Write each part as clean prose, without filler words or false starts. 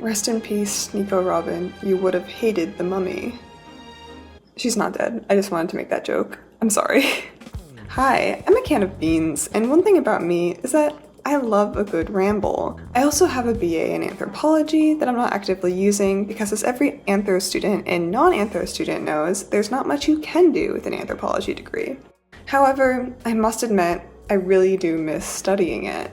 Rest in peace, Nico Robin. You would have hated the mummy. She's not dead. I just wanted to make that joke. I'm sorry. Hi, I'm a can of beans, and one thing about me is that I love a good ramble. I also have a BA in anthropology that I'm not actively using because, as every anthro student and non-anthro student knows, there's not much you can do with an anthropology degree. However, I must admit, I really do miss studying it.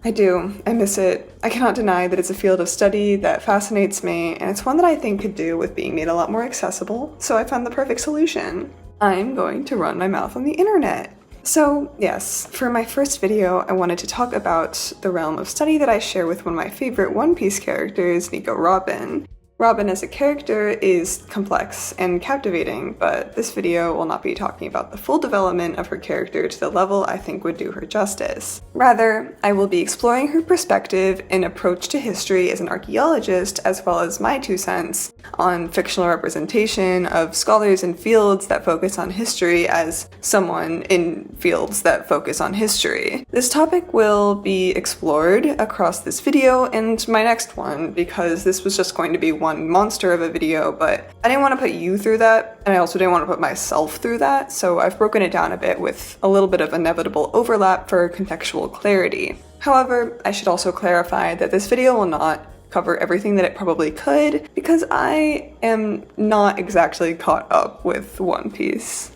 I do. I miss it. I cannot deny that it's a field of study that fascinates me, and it's one that I think could do with being made a lot more accessible, so I found the perfect solution. I'm going to run my mouth on the internet. So yes, for my first video, I wanted to talk about the realm of study that I share with one of my favorite One Piece characters, Nico Robin. Robin as a character is complex and captivating, but this video will not be talking about the full development of her character to the level I think would do her justice. Rather, I will be exploring her perspective and approach to history as an archaeologist, as well as my 2 cents on fictional representation of scholars in fields that focus on history as someone in fields that focus on history. This topic will be explored across this video and my next one, because this was just going to be one monster of a video, but I didn't want to put you through that, and I also didn't want to put myself through that, so I've broken it down a bit with a little bit of inevitable overlap for contextual clarity. However, I should also clarify that this video will not cover everything that it probably could, because I am not exactly caught up with One Piece.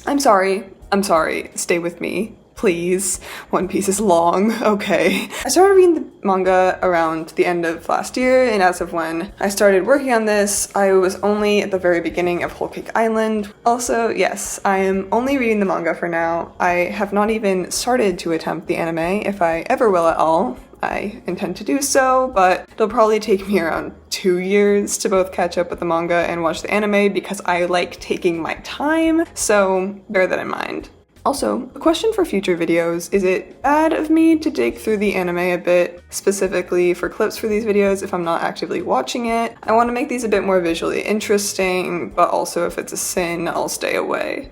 I'm sorry, stay with me. Please. One Piece is long, okay. I started reading the manga around the end of last year, and as of when I started working on this, I was only at the very beginning of Whole Cake Island. Also, yes, I am only reading the manga for now. I have not even started to attempt the anime, if I ever will at all. I intend to do so, but it'll probably take me around 2 years to both catch up with the manga and watch the anime because I like taking my time, so bear that in mind. Also, a question for future videos, is it bad of me to dig through the anime a bit, specifically for clips for these videos if I'm not actively watching it? I want to make these a bit more visually interesting, but also if it's a sin, I'll stay away.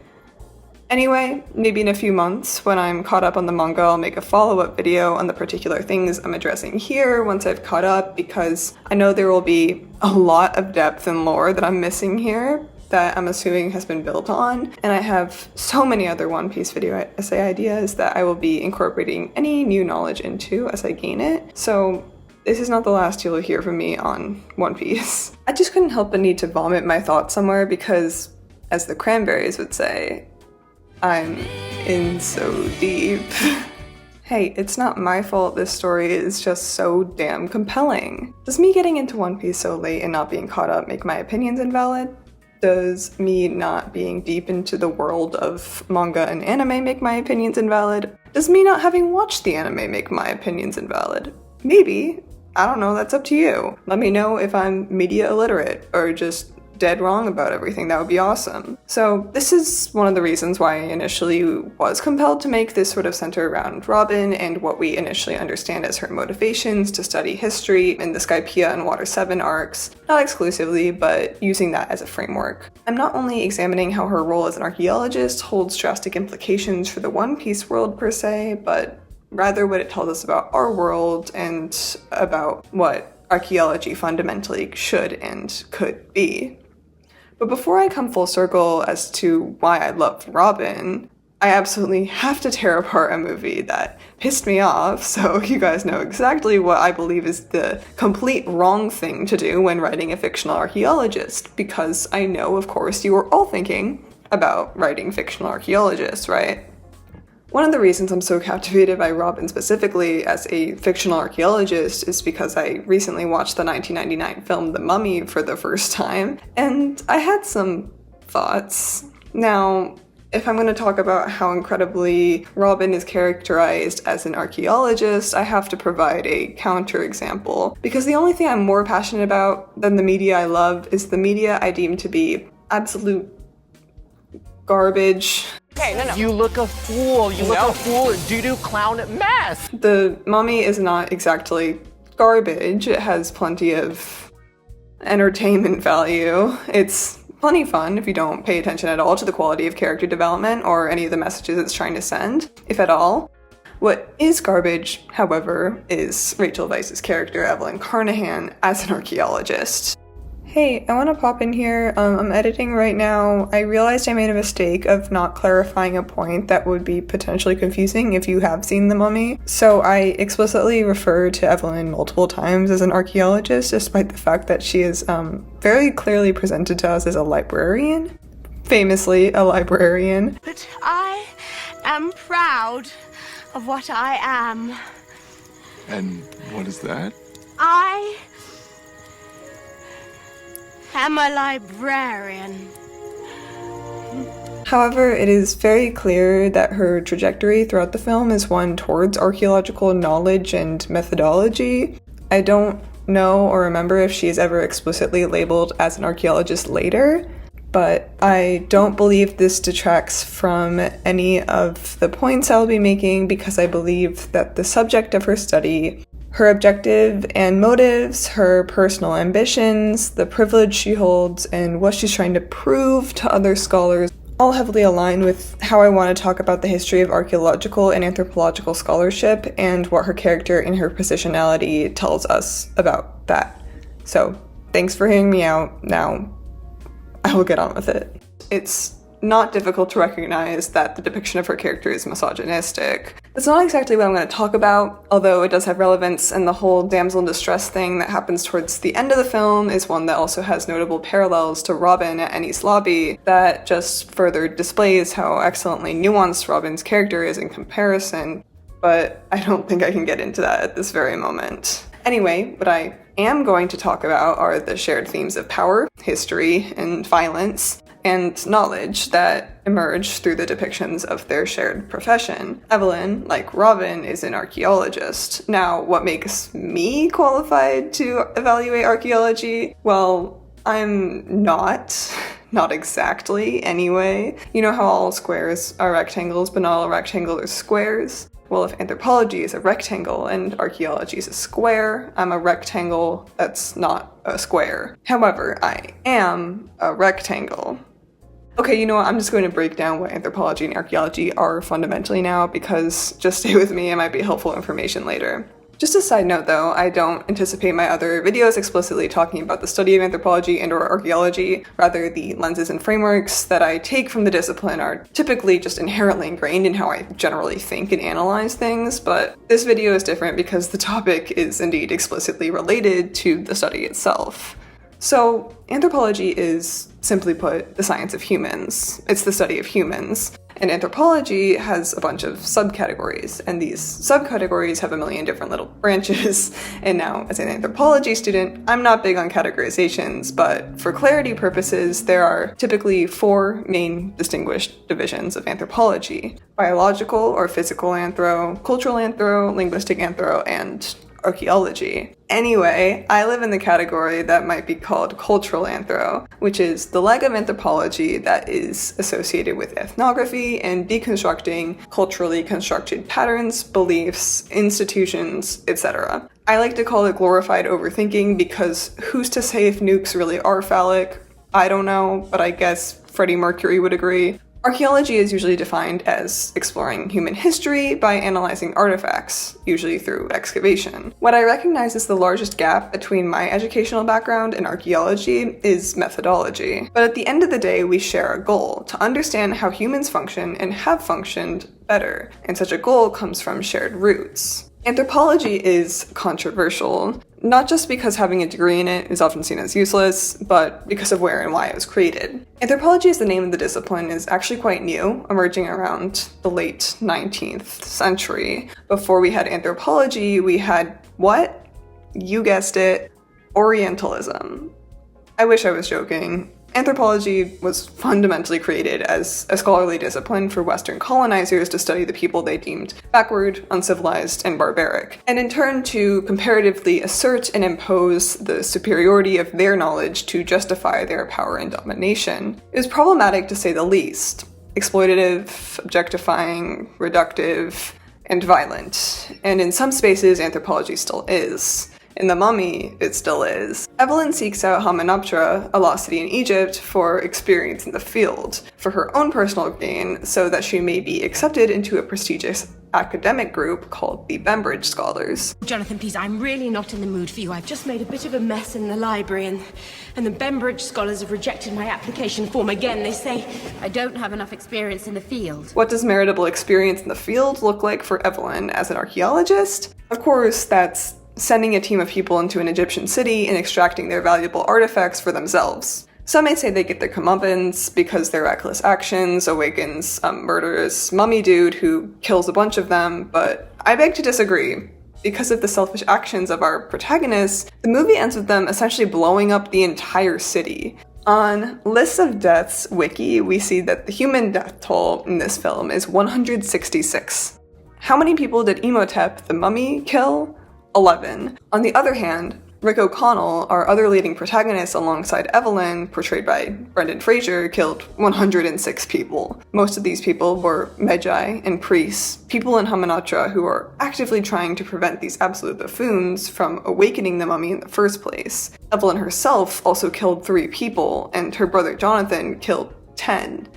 Anyway, maybe in a few months, when I'm caught up on the manga, I'll make a follow-up video on the particular things I'm addressing here once I've caught up, because I know there will be a lot of depth and lore that I'm missing here, that I'm assuming has been built on, and I have so many other One Piece video essay ideas that I will be incorporating any new knowledge into as I gain it, so this is not the last you'll hear from me on One Piece. I just couldn't help but need to vomit my thoughts somewhere because, as the Cranberries would say, I'm in so deep. Hey, it's not my fault this story is just so damn compelling. Does me getting into One Piece so late and not being caught up make my opinions invalid? Does me not being deep into the world of manga and anime make my opinions invalid? Does me not having watched the anime make my opinions invalid? Maybe. I don't know, that's up to you. Let me know if I'm media illiterate or just dead wrong about everything. That would be awesome. So this is one of the reasons why I initially was compelled to make this sort of center around Robin and what we initially understand as her motivations to study history in the Skypiea and Water 7 arcs, not exclusively, but using that as a framework. I'm not only examining how her role as an archaeologist holds drastic implications for the One Piece world per se, but rather what it tells us about our world and about what archaeology fundamentally should and could be. But before I come full circle as to why I loved Robin, I absolutely have to tear apart a movie that pissed me off, so you guys know exactly what I believe is the complete wrong thing to do when writing a fictional archaeologist, because I know, of course, you are all thinking about writing fictional archaeologists, right? One of the reasons I'm so captivated by Robin specifically as a fictional archaeologist is because I recently watched the 1999 film The Mummy for the first time, and I had some thoughts. Now, if I'm going to talk about how incredibly Robin is characterized as an archaeologist, I have to provide a counterexample, because the only thing I'm more passionate about than the media I love is the media I deem to be absolute garbage. Okay, no. You look a fool. You look a fool. Doo-doo clown mess. The Mummy is not exactly garbage. It has plenty of entertainment value. It's plenty fun if you don't pay attention at all to the quality of character development or any of the messages it's trying to send, if at all. What is garbage, however, is Rachel Weisz's character, Evelyn Carnahan, as an archaeologist. Hey, I want to pop in here. I'm editing right now. I realized I made a mistake of not clarifying a point that would be potentially confusing if you have seen The Mummy. So I explicitly refer to Evelyn multiple times as an archaeologist, despite the fact that she is very clearly presented to us as a librarian. Famously, a librarian. But I am proud of what I am. And what is that? I am a librarian. However, it is very clear that her trajectory throughout the film is one towards archaeological knowledge and methodology. I don't know or remember if she is ever explicitly labeled as an archaeologist later, but I don't believe this detracts from any of the points I'll be making because I believe that the subject of her study, her objective and motives, her personal ambitions, the privilege she holds, and what she's trying to prove to other scholars all heavily align with how I want to talk about the history of archaeological and anthropological scholarship and what her character and her positionality tells us about that. So, thanks for hearing me out. Now, I will get on with it. It's not difficult to recognize that the depiction of her character is misogynistic. It's not exactly what I'm going to talk about, although it does have relevance, and the whole damsel in distress thing that happens towards the end of the film is one that also has notable parallels to Robin at Eni's Lobby that just further displays how excellently nuanced Robin's character is in comparison, but I don't think I can get into that at this very moment. Anyway, what I am going to talk about are the shared themes of power, history, and violence, and knowledge that emerge through the depictions of their shared profession. Evelyn, like Robin, is an archaeologist. Now, what makes me qualified to evaluate archaeology? Well, I'm not exactly, anyway. You know how all squares are rectangles, but not all rectangles are squares? Well, if anthropology is a rectangle and archaeology is a square, I'm a rectangle that's not a square. However, I am a rectangle. Okay, you know what, I'm just going to break down what anthropology and archaeology are fundamentally now because, just stay with me, it might be helpful information later. Just a side note though, I don't anticipate my other videos explicitly talking about the study of anthropology and or archaeology. Rather, the lenses and frameworks that I take from the discipline are typically just inherently ingrained in how I generally think and analyze things, but this video is different because the topic is indeed explicitly related to the study itself. So, anthropology is, simply put, the science of humans. It's the study of humans. And anthropology has a bunch of subcategories, and these subcategories have a million different little branches. And now, as an anthropology student, I'm not big on categorizations, but for clarity purposes, there are typically 4 main distinguished divisions of anthropology: biological or physical anthro, cultural anthro, linguistic anthro, and archaeology. Anyway, I live in the category that might be called cultural anthro, which is the leg of anthropology that is associated with ethnography and deconstructing culturally constructed patterns, beliefs, institutions, etc. I like to call it glorified overthinking because who's to say if nukes really are phallic? I don't know, but I guess Freddie Mercury would agree. Archaeology is usually defined as exploring human history by analyzing artifacts, usually through excavation. What I recognize as the largest gap between my educational background and archaeology is methodology. But at the end of the day, we share a goal: to understand how humans function and have functioned better. And such a goal comes from shared roots. Anthropology is controversial, not just because having a degree in it is often seen as useless, but because of where and why it was created. Anthropology, as the name of the discipline, is actually quite new, emerging around the late 19th century. Before we had anthropology, we had what? You guessed it, Orientalism. I wish I was joking. Anthropology was fundamentally created as a scholarly discipline for Western colonizers to study the people they deemed backward, uncivilized, and barbaric, and in turn to comparatively assert and impose the superiority of their knowledge to justify their power and domination. It was problematic to say the least: exploitative, objectifying, reductive, and violent. And in some spaces, anthropology still is. In The Mummy, it still is. Evelyn seeks out Hamunaptra, a lost city in Egypt, for experience in the field, for her own personal gain, so that she may be accepted into a prestigious academic group called the Bembridge Scholars. Jonathan, please, I'm really not in the mood for you. I've just made a bit of a mess in the library, and the Bembridge Scholars have rejected my application form again. They say I don't have enough experience in the field. What does meritable experience in the field look like for Evelyn as an archaeologist? Of course, that's sending a team of people into an Egyptian city and extracting their valuable artifacts for themselves. Some may say they get their comeuppance because their reckless actions awakens a murderous mummy dude who kills a bunch of them, but I beg to disagree. Because of the selfish actions of our protagonists, the movie ends with them essentially blowing up the entire city. On Lists of Deaths wiki, we see that the human death toll in this film is 166. How many people did Imhotep the Mummy kill? 11. On the other hand, Rick O'Connell, our other leading protagonist alongside Evelyn, portrayed by Brendan Fraser, killed 106 people. Most of these people were magi and priests, people in Hamunaptra who are actively trying to prevent these absolute buffoons from awakening the mummy in the first place. Evelyn herself also killed 3 people, and her brother Jonathan killed 10.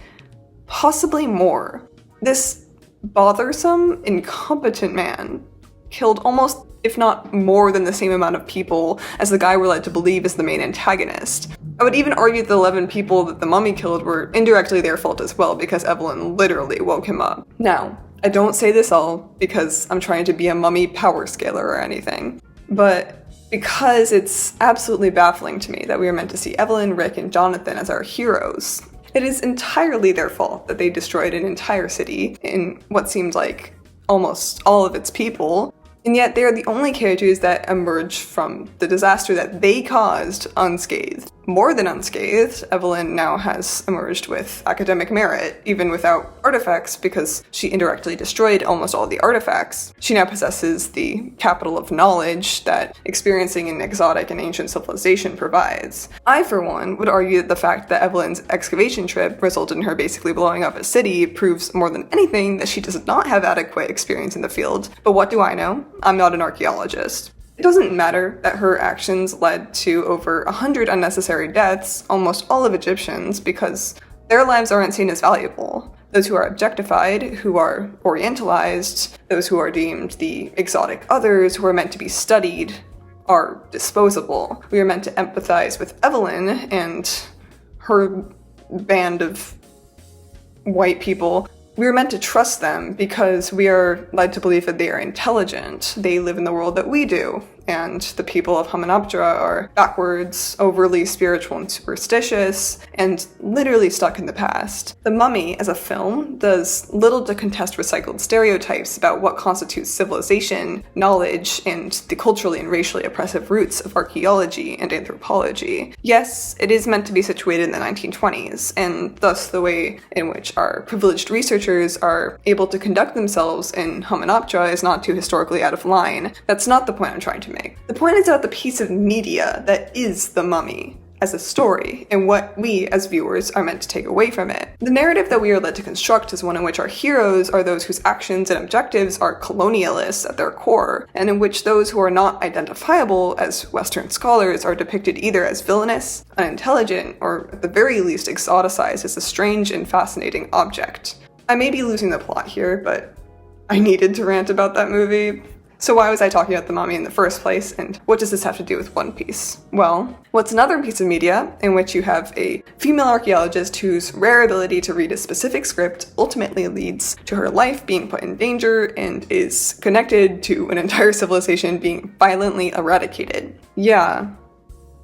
Possibly more. This bothersome, incompetent man killed almost, if not more than the same amount of people as the guy we're led to believe is the main antagonist. I would even argue that the 11 people that the mummy killed were indirectly their fault as well, because Evelyn literally woke him up. Now, I don't say this all because I'm trying to be a mummy power scaler or anything, but because it's absolutely baffling to me that we are meant to see Evelyn, Rick, and Jonathan as our heroes. It is entirely their fault that they destroyed an entire city in what seemed like almost all of its people. And yet they are the only characters that emerge from the disaster that they caused unscathed. More than unscathed, Evelyn now has emerged with academic merit, even without artifacts, because she indirectly destroyed almost all the artifacts. She now possesses the capital of knowledge that experiencing an exotic and ancient civilization provides. I, for one, would argue that the fact that Evelyn's excavation trip resulted in her basically blowing up a city proves more than anything that she does not have adequate experience in the field. But what do I know? I'm not an archaeologist. It doesn't matter that her actions led to over 100 unnecessary deaths, almost all of Egyptians, because their lives aren't seen as valuable. Those who are objectified, who are orientalized, those who are deemed the exotic others, who are meant to be studied, are disposable. We are meant to empathize with Evelyn and her band of white people. We are meant to trust them because we are led to believe that they are intelligent. They live in the world that we do, and the people of Hamunaptra are backwards, overly spiritual and superstitious, and literally stuck in the past. The Mummy, as a film, does little to contest recycled stereotypes about what constitutes civilization, knowledge, and the culturally and racially oppressive roots of archaeology and anthropology. Yes, it is meant to be situated in the 1920s, and thus the way in which our privileged researchers are able to conduct themselves in Hamunaptra is not too historically out of line. That's not the point I'm trying to make. The point is about the piece of media that is The Mummy as a story, and what we, as viewers, are meant to take away from it. The narrative that we are led to construct is one in which our heroes are those whose actions and objectives are colonialists at their core, and in which those who are not identifiable as Western scholars are depicted either as villainous, unintelligent, or at the very least exoticized as a strange and fascinating object. I may be losing the plot here, but I needed to rant about that movie. So why was I talking about The Mummy in the first place, and what does this have to do with One Piece? Well, what's another piece of media in which you have a female archaeologist whose rare ability to read a specific script ultimately leads to her life being put in danger and is connected to an entire civilization being violently eradicated? Yeah,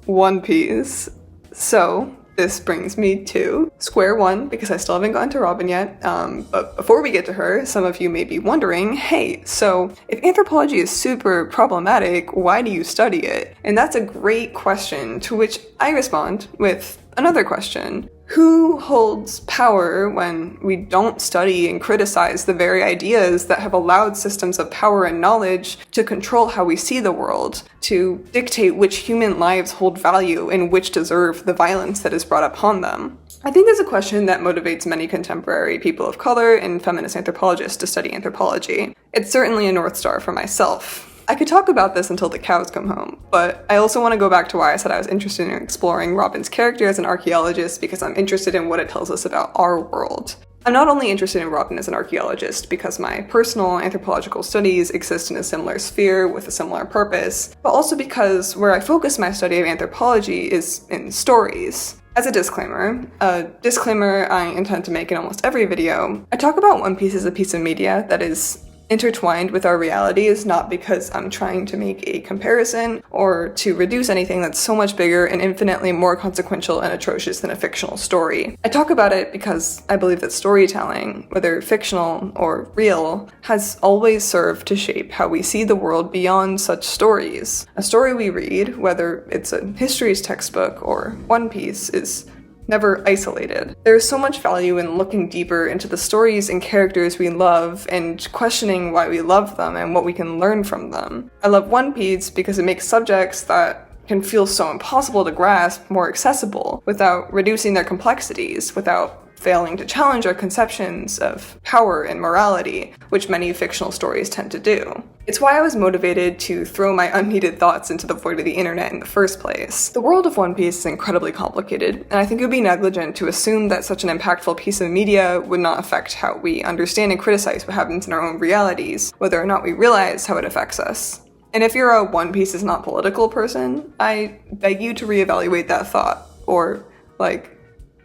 One Piece. So, this brings me to square one, because I still haven't gotten to Robin yet, but before we get to her, some of you may be wondering, hey, so if anthropology is super problematic, why do you study it? And that's a great question, to which I respond with another question. Who holds power when we don't study and criticize the very ideas that have allowed systems of power and knowledge to control how we see the world, to dictate which human lives hold value and which deserve the violence that is brought upon them? I think there's a question that motivates many contemporary people of color and feminist anthropologists to study anthropology. It's certainly a North Star for myself. I could talk about this until the cows come home, but I also want to go back to why I said I was interested in exploring Robin's character as an archaeologist, because I'm interested in what it tells us about our world. I'm not only interested in Robin as an archaeologist because my personal anthropological studies exist in a similar sphere with a similar purpose, but also because where I focus my study of anthropology is in stories. As a disclaimer I intend to make in almost every video, I talk about One Piece as a piece of media that is intertwined with our realities, not because I'm trying to make a comparison or to reduce anything that's so much bigger and infinitely more consequential and atrocious than a fictional story. I talk about it because I believe that storytelling, whether fictional or real, has always served to shape how we see the world beyond such stories. A story we read, whether it's a history textbook or One Piece, is never isolated. There is so much value in looking deeper into the stories and characters we love and questioning why we love them and what we can learn from them. I love One Piece because it makes subjects that can feel so impossible to grasp more accessible without reducing their complexities, without failing to challenge our conceptions of power and morality, which many fictional stories tend to do. It's why I was motivated to throw my unneeded thoughts into the void of the internet in the first place. The world of One Piece is incredibly complicated, and I think it would be negligent to assume that such an impactful piece of media would not affect how we understand and criticize what happens in our own realities, whether or not we realize how it affects us. And if you're a One Piece is not political person, I beg you to reevaluate that thought, or,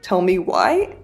tell me why?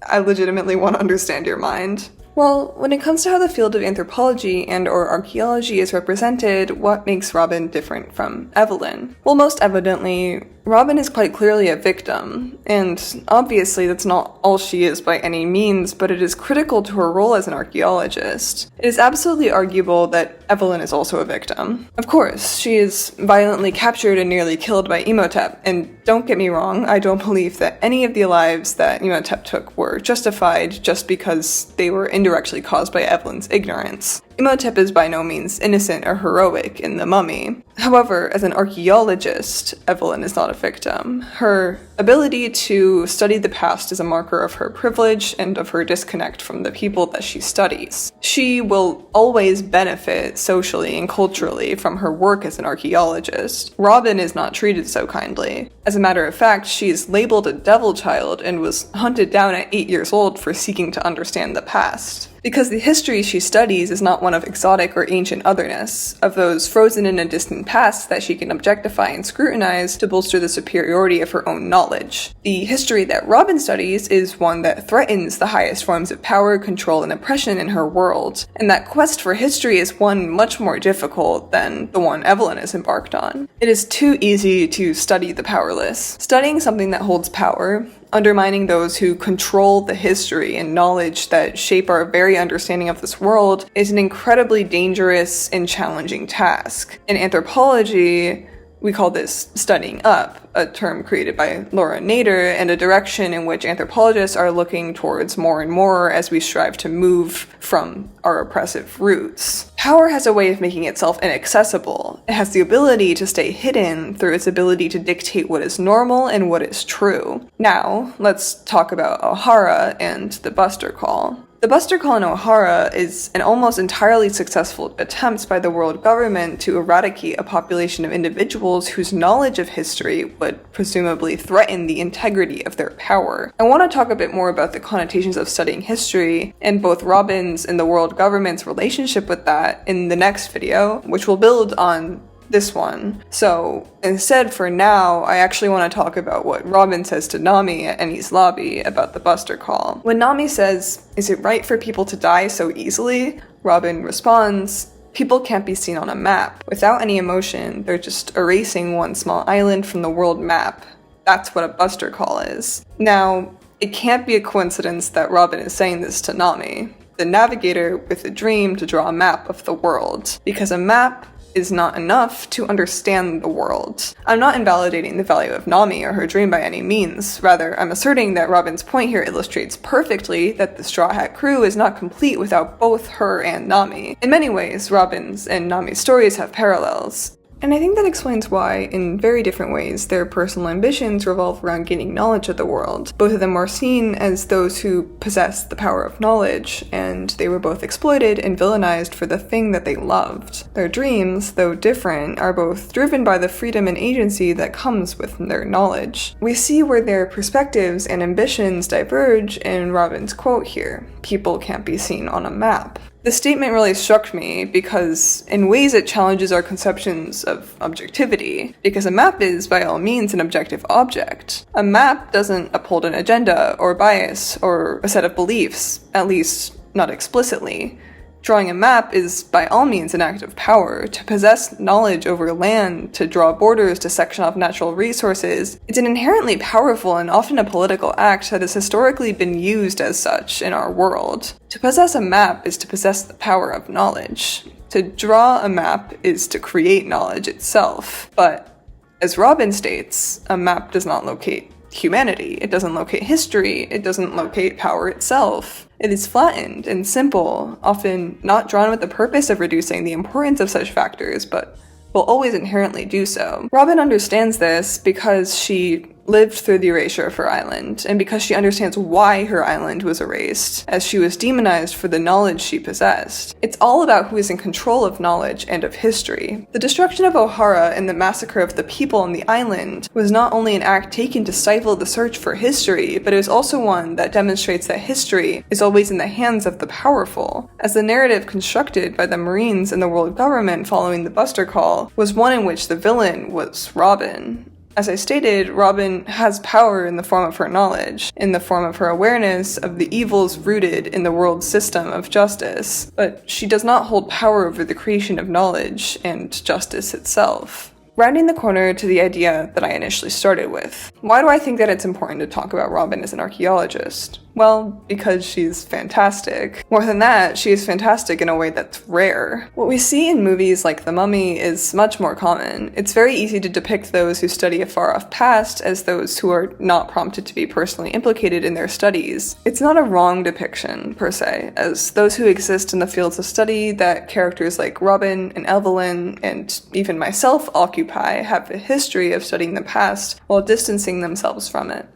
I legitimately want to understand your mind. Well, when it comes to how the field of anthropology and/or archaeology is represented, what makes Robin different from Evelyn? Well, most evidently, Robin is quite clearly a victim, and obviously that's not all she is by any means, but it is critical to her role as an archaeologist. It is absolutely arguable that Evelyn is also a victim. Of course, she is violently captured and nearly killed by Imhotep, and don't get me wrong, I don't believe that any of the lives that Imhotep took were justified just because they were indirectly caused by Evelyn's ignorance. Imhotep is by no means innocent or heroic in The Mummy. However, as an archaeologist, Evelyn is not a victim. Her ability to study the past is a marker of her privilege and of her disconnect from the people that she studies. She will always benefit socially and culturally from her work as an archaeologist. Robin is not treated so kindly. As a matter of fact, she is labeled a devil child and was hunted down at 8 years old for seeking to understand the past. Because the history she studies is not one of exotic or ancient otherness, of those frozen in a distant past that she can objectify and scrutinize to bolster the superiority of her own knowledge. The history that Robin studies is one that threatens the highest forms of power, control, and oppression in her world, and that quest for history is one much more difficult than the one Evelyn is embarked on. It is too easy to study the powerless. Studying something that holds power, undermining those who control the history and knowledge that shape our very understanding of this world, is an incredibly dangerous and challenging task. In anthropology, we call this studying up, a term created by Laura Nader, and a direction in which anthropologists are looking towards more and more as we strive to move from our oppressive roots. Power has a way of making itself inaccessible. It has the ability to stay hidden through its ability to dictate what is normal and what is true. Now, let's talk about O'Hara and the Buster Call. The Buster Call in O'Hara is an almost entirely successful attempt by the world government to eradicate a population of individuals whose knowledge of history would presumably threaten the integrity of their power. I want to talk a bit more about the connotations of studying history and both Robin's and the world government's relationship with that in the next video, which will build on this one. So instead, for now, I actually want to talk about what Robin says to Nami at Eni's lobby about the Buster Call. When Nami says, "Is it right for people to die so easily?" Robin responds, "People can't be seen on a map. Without any emotion, they're just erasing one small island from the world map. That's what a Buster Call is." Now, it can't be a coincidence that Robin is saying this to Nami, the navigator with a dream to draw a map of the world, because a map is not enough to understand the world. I'm not invalidating the value of Nami or her dream by any means. Rather, I'm asserting that Robin's point here illustrates perfectly that the Straw Hat crew is not complete without both her and Nami. In many ways, Robin's and Nami's stories have parallels. And I think that explains why, in very different ways, their personal ambitions revolve around gaining knowledge of the world. Both of them are seen as those who possess the power of knowledge, and they were both exploited and villainized for the thing that they loved. Their dreams, though different, are both driven by the freedom and agency that comes with their knowledge. We see where their perspectives and ambitions diverge in Robin's quote here: "People can't be seen on a map." This statement really struck me because in ways it challenges our conceptions of objectivity, because a map is by all means an objective object. A map doesn't uphold an agenda or bias or a set of beliefs, at least not explicitly. Drawing a map is by all means an act of power. To possess knowledge over land, to draw borders, to section off natural resources, it's an inherently powerful and often a political act that has historically been used as such in our world. To possess a map is to possess the power of knowledge. To draw a map is to create knowledge itself. But, as Robin states, a map does not locate humanity, it doesn't locate history, it doesn't locate power itself. It is flattened and simple, often not drawn with the purpose of reducing the importance of such factors, but will always inherently do so. Robin understands this because she lived through the erasure of her island, and because she understands why her island was erased, as she was demonized for the knowledge she possessed. It's all about who is in control of knowledge and of history. The destruction of O'Hara and the massacre of the people on the island was not only an act taken to stifle the search for history, but it was also one that demonstrates that history is always in the hands of the powerful, as the narrative constructed by the Marines and the world government following the Buster Call was one in which the villain was Robin. As I stated, Robin has power in the form of her knowledge, in the form of her awareness of the evils rooted in the world's system of justice, but she does not hold power over the creation of knowledge and justice itself. Rounding the corner to the idea that I initially started with. Why do I think that it's important to talk about Robin as an archaeologist? Well, because she's fantastic. More than that, she is fantastic in a way that's rare. What we see in movies like The Mummy is much more common. It's very easy to depict those who study a far-off past as those who are not prompted to be personally implicated in their studies. It's not a wrong depiction, per se, as those who exist in the fields of study that characters like Robin and Evelyn, and even myself occupy, have a history of studying the past while distancing themselves from it.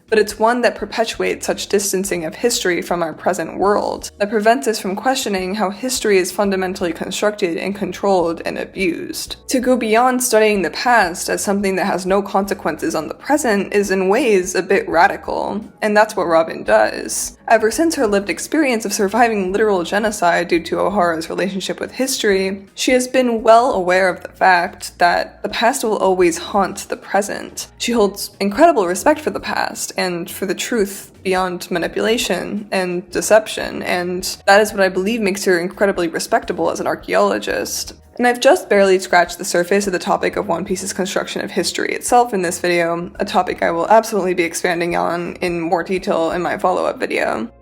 But it's one that perpetuates such distancing of history from our present world, that prevents us from questioning how history is fundamentally constructed and controlled and abused. To go beyond studying the past as something that has no consequences on the present is in ways a bit radical, and that's what Robin does. Ever since her lived experience of surviving literal genocide due to O'Hara's relationship with history, she has been well aware of the fact that the past will always haunt the present. She holds incredible respect for the past, and for the truth beyond manipulation and deception, and that is what I believe makes her incredibly respectable as an archaeologist. And I've just barely scratched the surface of the topic of One Piece's construction of history itself in this video, a topic I will absolutely be expanding on in more detail in my follow-up video.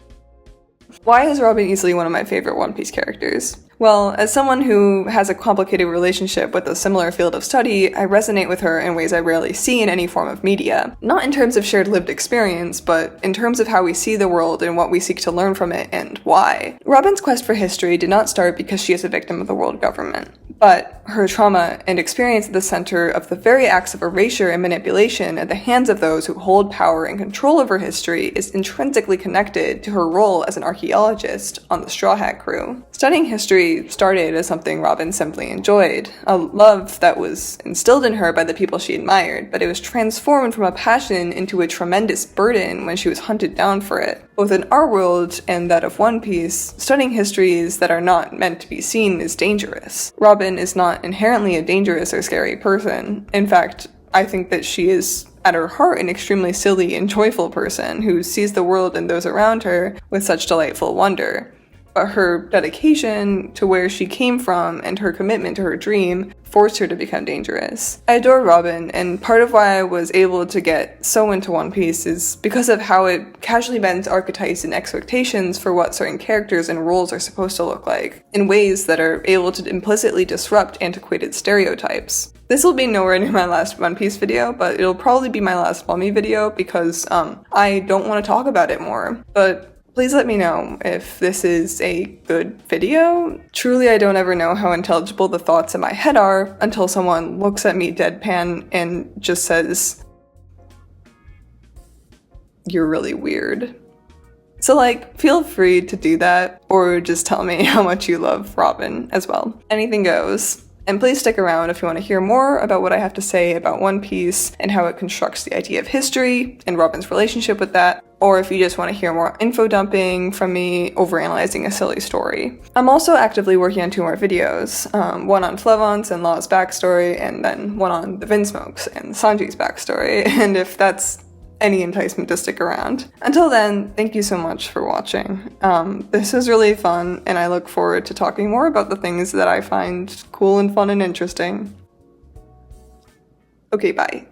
Why is Robin easily one of my favorite One Piece characters? Well, as someone who has a complicated relationship with a similar field of study, I resonate with her in ways I rarely see in any form of media. Not in terms of shared lived experience, but in terms of how we see the world and what we seek to learn from it and why. Robin's quest for history did not start because she is a victim of the world government, but her trauma and experience at the center of the very acts of erasure and manipulation at the hands of those who hold power and control over history is intrinsically connected to her role as an archaeologist on the Straw Hat crew. Studying history started as something Robin simply enjoyed, a love that was instilled in her by the people she admired, but it was transformed from a passion into a tremendous burden when she was hunted down for it. Both in our world and that of One Piece, studying histories that are not meant to be seen is dangerous. Robin is not inherently a dangerous or scary person. In fact, I think that she is at her heart an extremely silly and joyful person who sees the world and those around her with such delightful wonder. But her dedication to where she came from and her commitment to her dream forced her to become dangerous. I adore Robin, and part of why I was able to get so into One Piece is because of how it casually bends archetypes and expectations for what certain characters and roles are supposed to look like, in ways that are able to implicitly disrupt antiquated stereotypes. This will be nowhere near my last One Piece video, but it'll probably be my last Mummy video because I don't want to talk about it more. But Please let me know if this is a good video. Truly, I don't ever know how intelligible the thoughts in my head are until someone looks at me deadpan and just says, "You're really weird." So like, feel free to do that, or just tell me how much you love Robin as well. Anything goes. And please stick around if you want to hear more about what I have to say about One Piece and how it constructs the idea of history and Robin's relationship with that, or if you just want to hear more info dumping from me overanalyzing a silly story. I'm also actively working on 2 more videos, one on Flevon's and Law's backstory, and then one on the Vinsmokes and Sanji's backstory, and if that's any enticement to stick around. Until then, thank you so much for watching. This was really fun, and I look forward to talking more about the things that I find cool and fun and interesting. Okay, bye.